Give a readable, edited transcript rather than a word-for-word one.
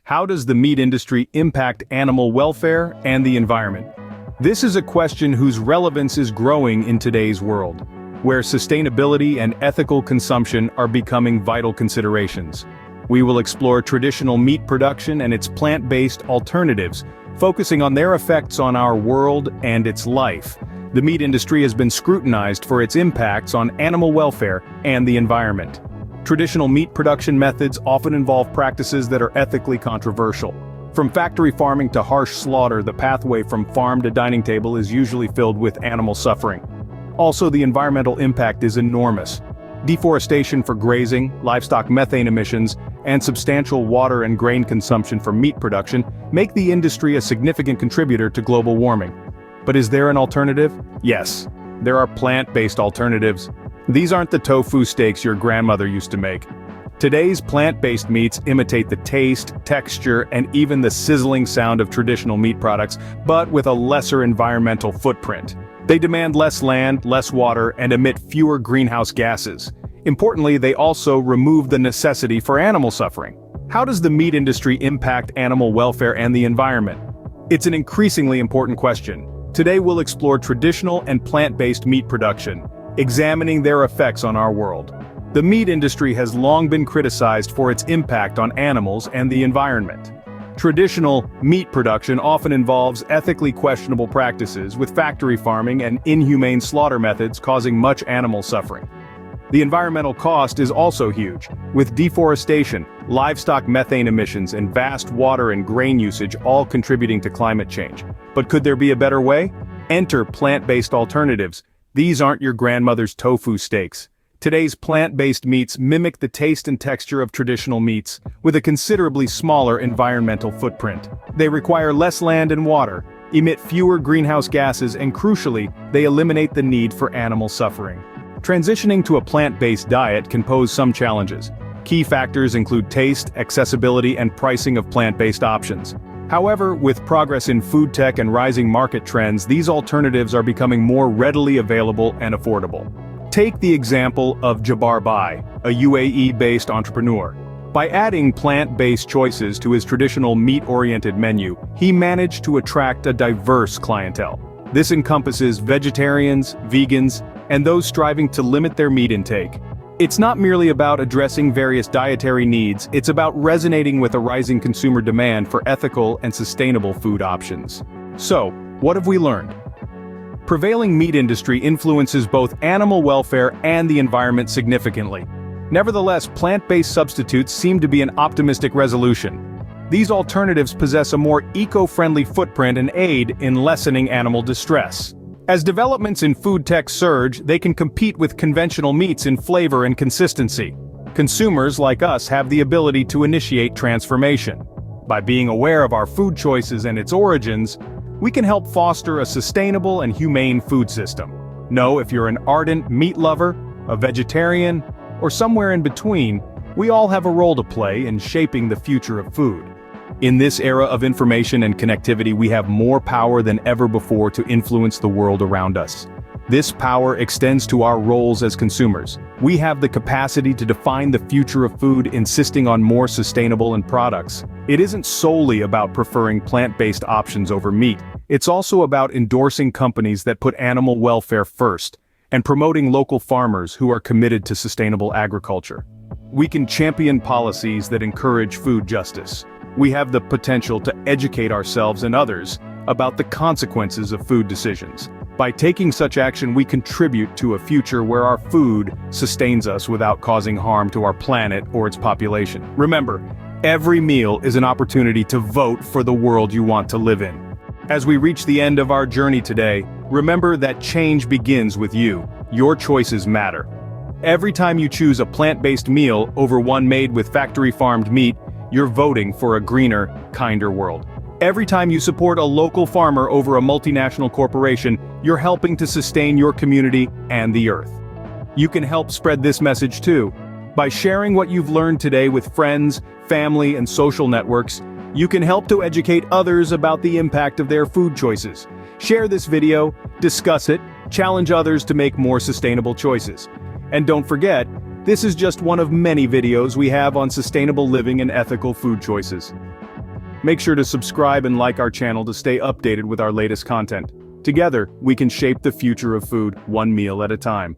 How does the meat industry impact animal welfare and the environment? This is a question whose relevance is growing in today's world, where sustainability and ethical consumption are becoming vital considerations. We will explore traditional meat production and its plant-based alternatives, focusing on their effects on our world and its life. The meat industry has been scrutinized for its impacts on animal welfare and the environment. Traditional meat production methods often involve practices that are ethically controversial. From factory farming to harsh slaughter, the pathway from farm to dining table is usually filled with animal suffering. Also, the environmental impact is enormous. Deforestation for grazing, livestock methane emissions, and substantial water and grain consumption for meat production make the industry a significant contributor to global warming. But is there an alternative? Yes, there are plant-based alternatives. These aren't the tofu steaks your grandmother used to make. Today's plant-based meats imitate the taste, texture, and even the sizzling sound of traditional meat products, but with a lesser environmental footprint. They demand less land, less water, and emit fewer greenhouse gases. Importantly, they also remove the necessity for animal suffering. How does the meat industry impact animal welfare and the environment? It's an increasingly important question. Today we'll explore traditional and plant-based meat production, examining their effects on our world. The meat industry has long been criticized for its impact on animals and the environment. Traditional meat production often involves ethically questionable practices, with factory farming and inhumane slaughter methods causing much animal suffering. The environmental cost is also huge, with deforestation, livestock methane emissions, and vast water and grain usage all contributing to climate change. But could there be a better way? Enter plant-based alternatives. These aren't your grandmother's tofu steaks. Today's plant-based meats mimic the taste and texture of traditional meats, with a considerably smaller environmental footprint. They require less land and water, emit fewer greenhouse gases, and crucially, they eliminate the need for animal suffering. Transitioning to a plant-based diet can pose some challenges. Key factors include taste, accessibility, and pricing of plant-based options. However, with progress in food tech and rising market trends, these alternatives are becoming more readily available and affordable. Take the example of Jabbar Bhai, a UAE-based entrepreneur. By adding plant-based choices to his traditional meat-oriented menu, he managed to attract a diverse clientele. This encompasses vegetarians, vegans, and those striving to limit their meat intake. It's not merely about addressing various dietary needs, it's about resonating with a rising consumer demand for ethical and sustainable food options. So, what have we learned? Prevailing meat industry influences both animal welfare and the environment significantly. Nevertheless, plant-based substitutes seem to be an optimistic resolution. These alternatives possess a more eco-friendly footprint and aid in lessening animal distress. As developments in food tech surge, they can compete with conventional meats in flavor and consistency. Consumers like us have the ability to initiate transformation. By being aware of our food choices and its origins, we can help foster a sustainable and humane food system. Know if you're an ardent meat lover, a vegetarian, or somewhere in between, we all have a role to play in shaping the future of food. In this era of information and connectivity, we have more power than ever before to influence the world around us. This power extends to our roles as consumers. We have the capacity to define the future of food, insisting on more sustainable products. It isn't solely about preferring plant-based options over meat. It's also about endorsing companies that put animal welfare first, and promoting local farmers who are committed to sustainable agriculture. We can champion policies that encourage food justice. We have the potential to educate ourselves and others about the consequences of food decisions. By taking such action, we contribute to a future where our food sustains us without causing harm to our planet or its population. Remember, every meal is an opportunity to vote for the world you want to live in. As we reach the end of our journey today, remember that change begins with you. Your choices matter. Every time you choose a plant-based meal over one made with factory-farmed meat, you're voting for a greener, kinder world. Every time you support a local farmer over a multinational corporation, you're helping to sustain your community and the earth. You can help spread this message too. By sharing what you've learned today with friends, family, and social networks, you can help to educate others about the impact of their food choices. Share this video, discuss it, challenge others to make more sustainable choices. And don't forget, this is just one of many videos we have on sustainable living and ethical food choices. Make sure to subscribe and like our channel to stay updated with our latest content. Together, we can shape the future of food, one meal at a time.